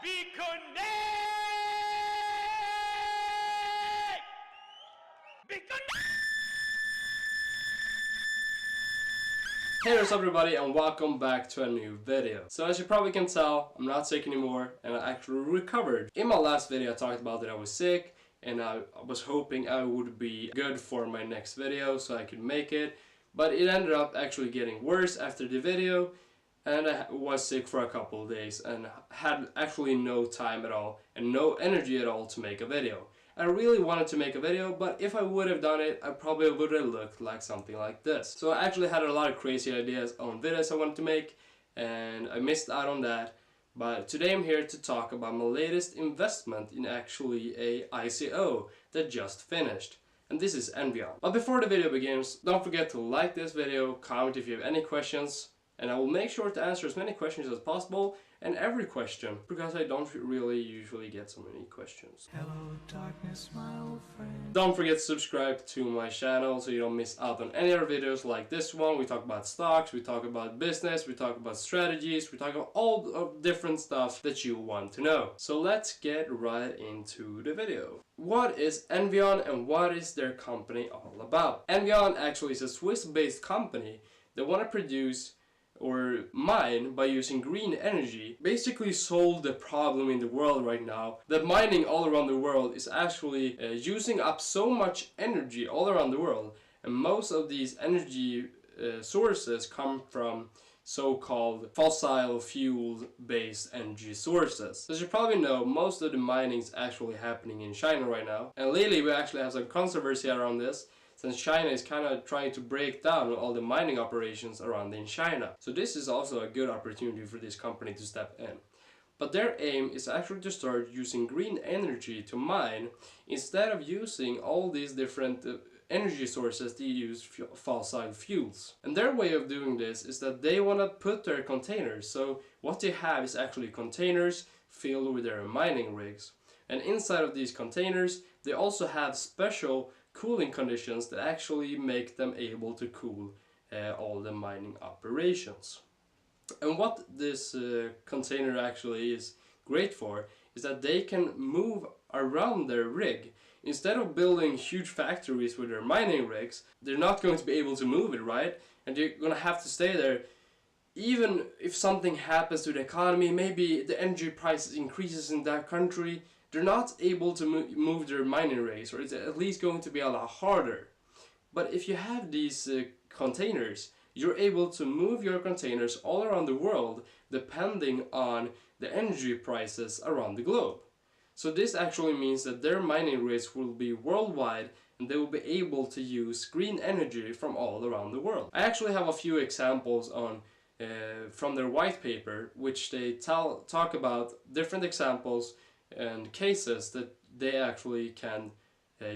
Hey, what's up everybody, and welcome back to a new video. So as you probably can tell, I'm not sick anymore and I actually recovered. In my last video I talked about that I was sick and I was hoping I would be good for my next video so I could make it. But it ended up actually getting worse after the video, and I was sick for a couple of days and had actually no time at all and no energy at all to make a video. I really wanted to make a video, but if I would have done it, I probably would have looked like something like this. So I actually had a lot of crazy ideas on videos I wanted to make, and I missed out on that. But today I'm here to talk about my latest investment in actually a ICO that just finished. And this is Envion. But before the video begins, don't forget to like this video, comment if you have any questions, and I will make sure to answer as many questions as possible, and every question, because I don't really usually get so many questions. Hello, darkness, my old friend. Don't forget to subscribe to my channel so you don't miss out on any other videos like this one. We talk about stocks, we talk about business, we talk about strategies, we talk about all of different stuff that you want to know. So let's get right into the video. What is Envion and what is their company all about? Envion actually is a Swiss-based company that want to produce or mine by using green energy. Basically solve the problem in the world right now that mining all around the world is actually using up so much energy all around the world, and most of these energy sources come from so-called fossil fuel based energy sources. As you probably know, most of the mining is actually happening in China right now, and lately we actually have some controversy around this, since China is kind of trying to break down all the mining operations around in China. So this is also a good opportunity for this company to step in. But their aim is actually to start using green energy to mine instead of using all these different energy sources that use fossil fuels. And their way of doing this is that they want to put their containers. So what they have is actually containers filled with their mining rigs. And inside of these containers, they also have special cooling conditions that actually make them able to cool all the mining operations. And what this container actually is great for is that they can move around their rig. Instead of building huge factories with their mining rigs, they're not going to be able to move it, right? And they're going to have to stay there. Even if something happens to the economy, maybe the energy prices increases in that country, they're not able to move their mining rigs, or it's at least going to be a lot harder. But if you have these containers, you're able to move your containers all around the world depending on the energy prices around the globe. So this actually means that their mining rigs will be worldwide and they will be able to use green energy from all around the world. I actually have a few examples on from their white paper, which they talk about different examples and cases that they actually can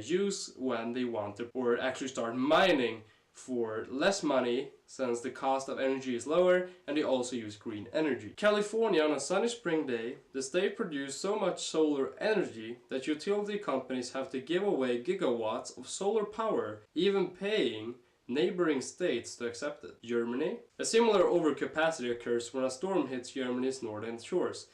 use when they want to, or actually start mining for less money, since the cost of energy is lower, and they also use green energy. California, on a sunny spring day, the state produced so much solar energy that utility companies have to give away gigawatts of solar power, even paying neighboring states to accept it. Germany. A similar overcapacity occurs when a storm hits Germany's northern shores,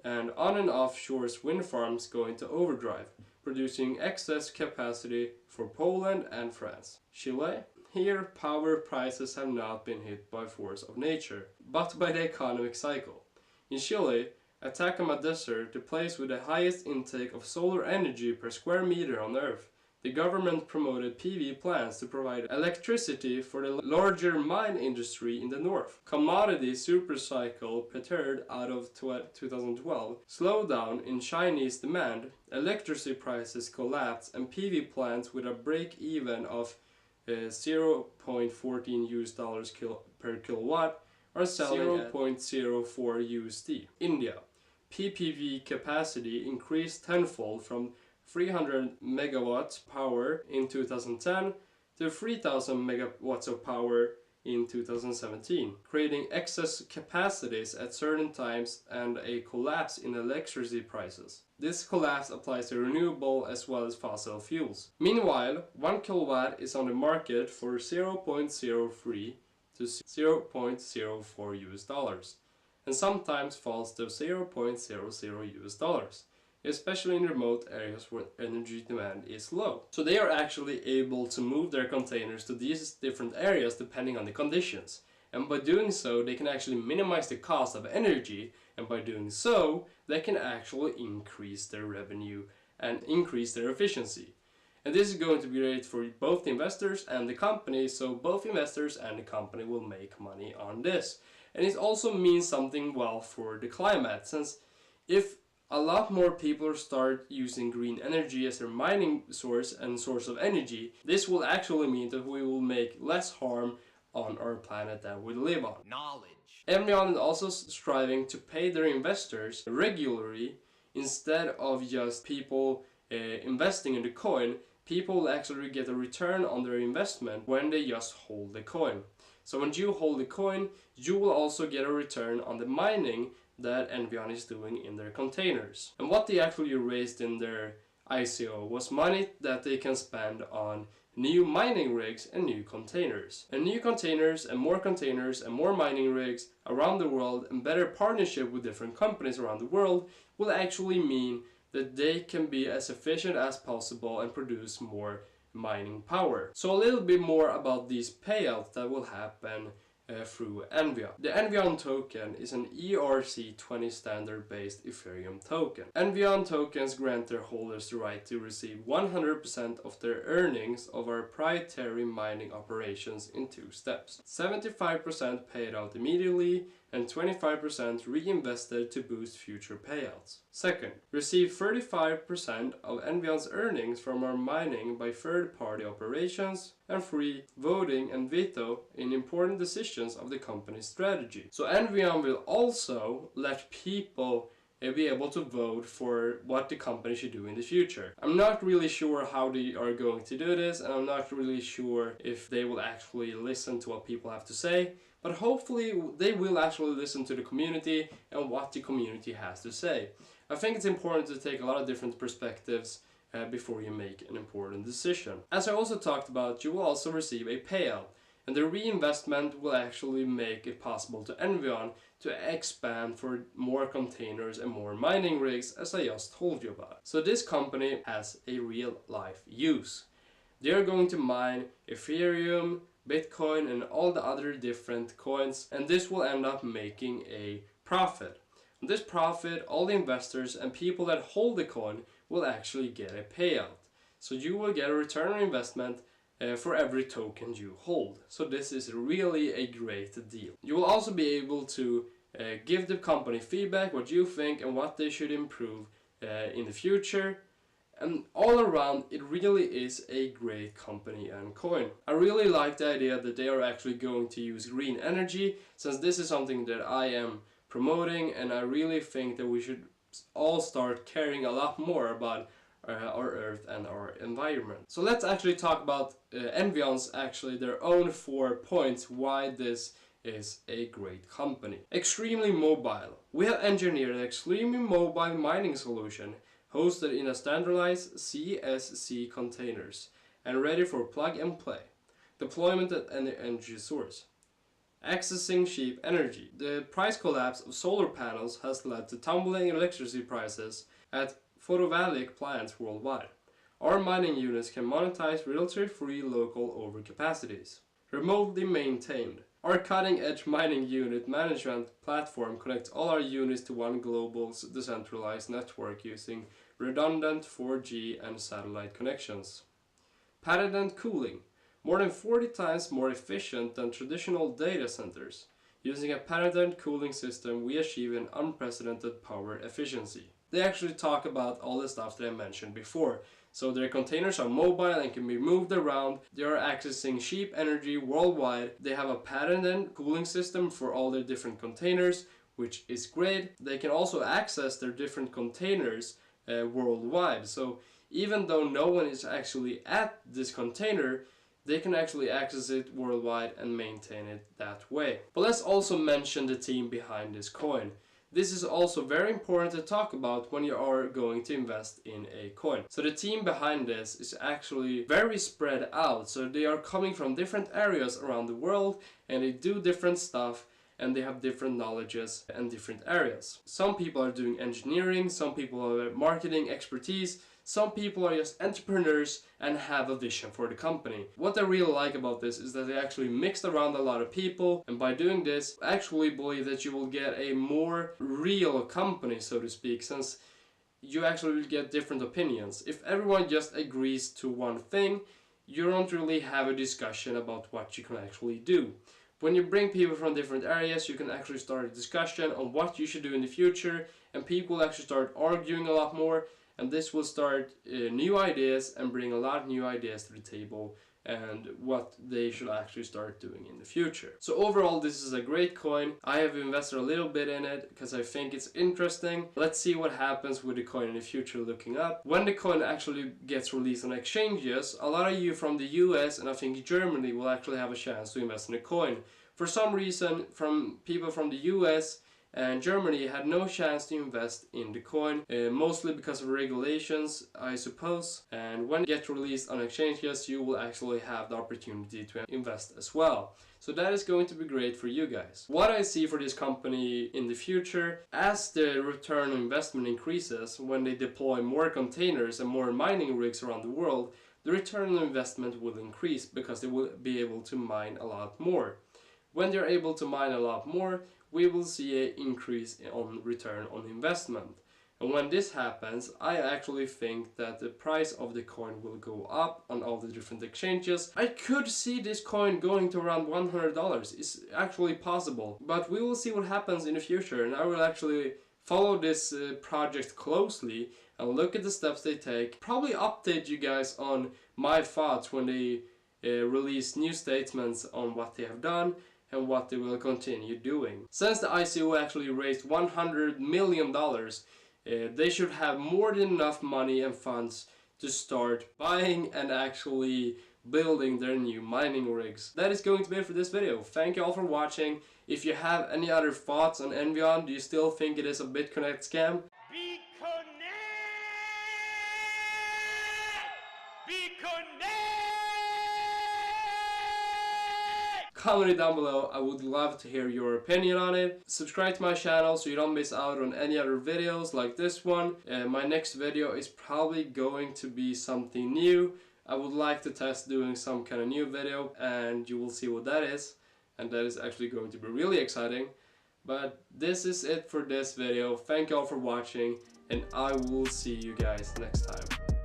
and on and offshore wind farms go into overdrive, producing excess capacity for Poland and France. Chile. Here, power prices have not been hit by force of nature, but by the economic cycle. In Chile, Atacama Desert, the place with the highest intake of solar energy per square meter on Earth, the government promoted PV plants to provide electricity for the larger mine industry in the north. Commodity supercycle petered out of 2012, slowdown in Chinese demand, electricity prices collapsed, and PV plants with a break-even of $0.14 per kilowatt are selling at $0.04 USD. India. PPV capacity increased tenfold from 300 megawatts power in 2010 to 3000 megawatts of power in 2017, creating excess capacities at certain times and a collapse in electricity prices. This collapse applies to renewable as well as fossil fuels. Meanwhile, 1 kilowatt is on the market for $0.03 to $0.04 US dollars. and sometimes falls to 0.00 US dollars, especially in remote areas where energy demand is low. So they are actually able to move their containers to these different areas depending on the conditions. And by doing so, they can actually minimize the cost of energy, and by doing so, they can actually increase their revenue and increase their efficiency. And this is going to be great for both the investors and the company, so both investors and the company will make money on this. And it also means something well for the climate, since if a lot more people start using green energy as their mining source and source of energy, this will actually mean that we will make less harm on our planet that we live on. Knowledge. Envion is also striving to pay their investors regularly instead of just people investing in the coin. People will actually get a return on their investment when they just hold the coin. So when you hold the coin, you will also get a return on the mining that Envion is doing in their containers. And what they actually raised in their ICO was money that they can spend on new mining rigs and new containers. And new containers and more mining rigs around the world and better partnership with different companies around the world will actually mean that they can be as efficient as possible and produce more mining power. So a little bit more about these payouts that will happen through Envion. The Envion token is an ERC20 standard based Ethereum token. Envion tokens grant their holders the right to receive 100% of their earnings of our proprietary mining operations in 2 steps. 75% paid out immediately and 25% reinvested to boost future payouts. Second, receive 35% of Envion's earnings from our mining by third-party operations, and 3, voting and veto in important decisions of the company's strategy. So Envion will also let people be able to vote for what the company should do in the future. I'm not really sure how they are going to do this, and I'm not really sure if they will actually listen to what people have to say, but hopefully they will actually listen to the community and what the community has to say. I think it's important to take a lot of different perspectives before you make an important decision. As I also talked about, you will also receive a payout, and the reinvestment will actually make it possible to Envion to expand for more containers and more mining rigs, as I just told you about. So this company has a real life use. They are going to mine Ethereum, Bitcoin and all the other different coins, and this will end up making a profit. And this profit, all the investors and people that hold the coin will actually get a payout. So you will get a return on investment for every token you hold. So this is really a great deal. You will also be able to give the company feedback, what you think and what they should improve in the future. And all around, it really is a great company and coin. I really like the idea that they are actually going to use green energy, since this is something that I am promoting, and I really think that we should all start caring a lot more about our earth and our environment. So let's actually talk about Envions, actually their own 4 points why this is a great company. Extremely mobile. We have engineered an extremely mobile mining solution hosted in a standardized CSC containers and ready for plug and play. Deployment at any energy source. Accessing cheap energy. The price collapse of solar panels has led to tumbling electricity prices at photovoltaic plants worldwide. Our mining units can monetize royalty-free local overcapacities. Remotely maintained. Our cutting-edge mining unit management platform connects all our units to one global decentralized network using redundant 4G and satellite connections. Patented cooling. More than 40 times more efficient than traditional data centers. Using a patented cooling system, we achieve an unprecedented power efficiency. They actually talk about all the stuff that I mentioned before. So their containers are mobile and can be moved around. They are accessing cheap energy worldwide. They have a patented cooling system for all their different containers, which is great. They can also access their different containers worldwide. So even though no one is actually at this container, they can actually access it worldwide and maintain it that way. But let's also mention the team behind this coin. This is also very important to talk about when you are going to invest in a coin. So the team behind this is actually very spread out. So they are coming from different areas around the world and they do different stuff. and they have different knowledges and different areas. Some people are doing engineering, some people are marketing expertise, some people are just entrepreneurs and have a vision for the company. What I really like about this is that they actually mixed around a lot of people, and by doing this, I actually believe that you will get a more real company, so to speak, since you actually will get different opinions. If everyone just agrees to one thing, you don't really have a discussion about what you can actually do. When you bring people from different areas, you can actually start a discussion on what you should do in the future, and people will actually start arguing a lot more, and this will start new ideas and bring a lot of new ideas to the table and what they should actually start doing in the future. So overall, this is a great coin. I have invested a little bit in it because I think it's interesting. Let's see what happens with the coin in the future looking up. When the coin actually gets released on exchanges, a lot of you from the US and I think Germany will actually have a chance to invest in the coin. For some reason, from people from the US and Germany had no chance to invest in the coin, mostly because of regulations, I suppose. And when it gets released on exchanges, you will actually have the opportunity to invest as well. So that is going to be great for you guys. What I see for this company in the future, as the return on investment increases, when they deploy more containers and more mining rigs around the world, the return on investment will increase because they will be able to mine a lot more. When they're able to mine a lot more, we will see an increase on return on investment. And when this happens, I actually think that the price of the coin will go up on all the different exchanges. I could see this coin going to around $100. It's actually possible. But we will see what happens in the future, and I will actually follow this project closely and look at the steps they take. Probably update you guys on my thoughts when they release new statements on what they have done and what they will continue doing. Since the ICO actually raised $100 million, they should have more than enough money and funds to start buying and actually building their new mining rigs. That is going to be it for this video. Thank you all for watching. If you have any other thoughts on Envion, do you still think it is a BitConnect scam? Comment it down below. I would love to hear your opinion on it. Subscribe to my channel so you don't miss out on any other videos like this one. My next video is probably going to be something new. I would like to test doing some kind of new video, and you will see what that is. And that is actually going to be really exciting. But this is it for this video. Thank you all for watching, and I will see you guys next time.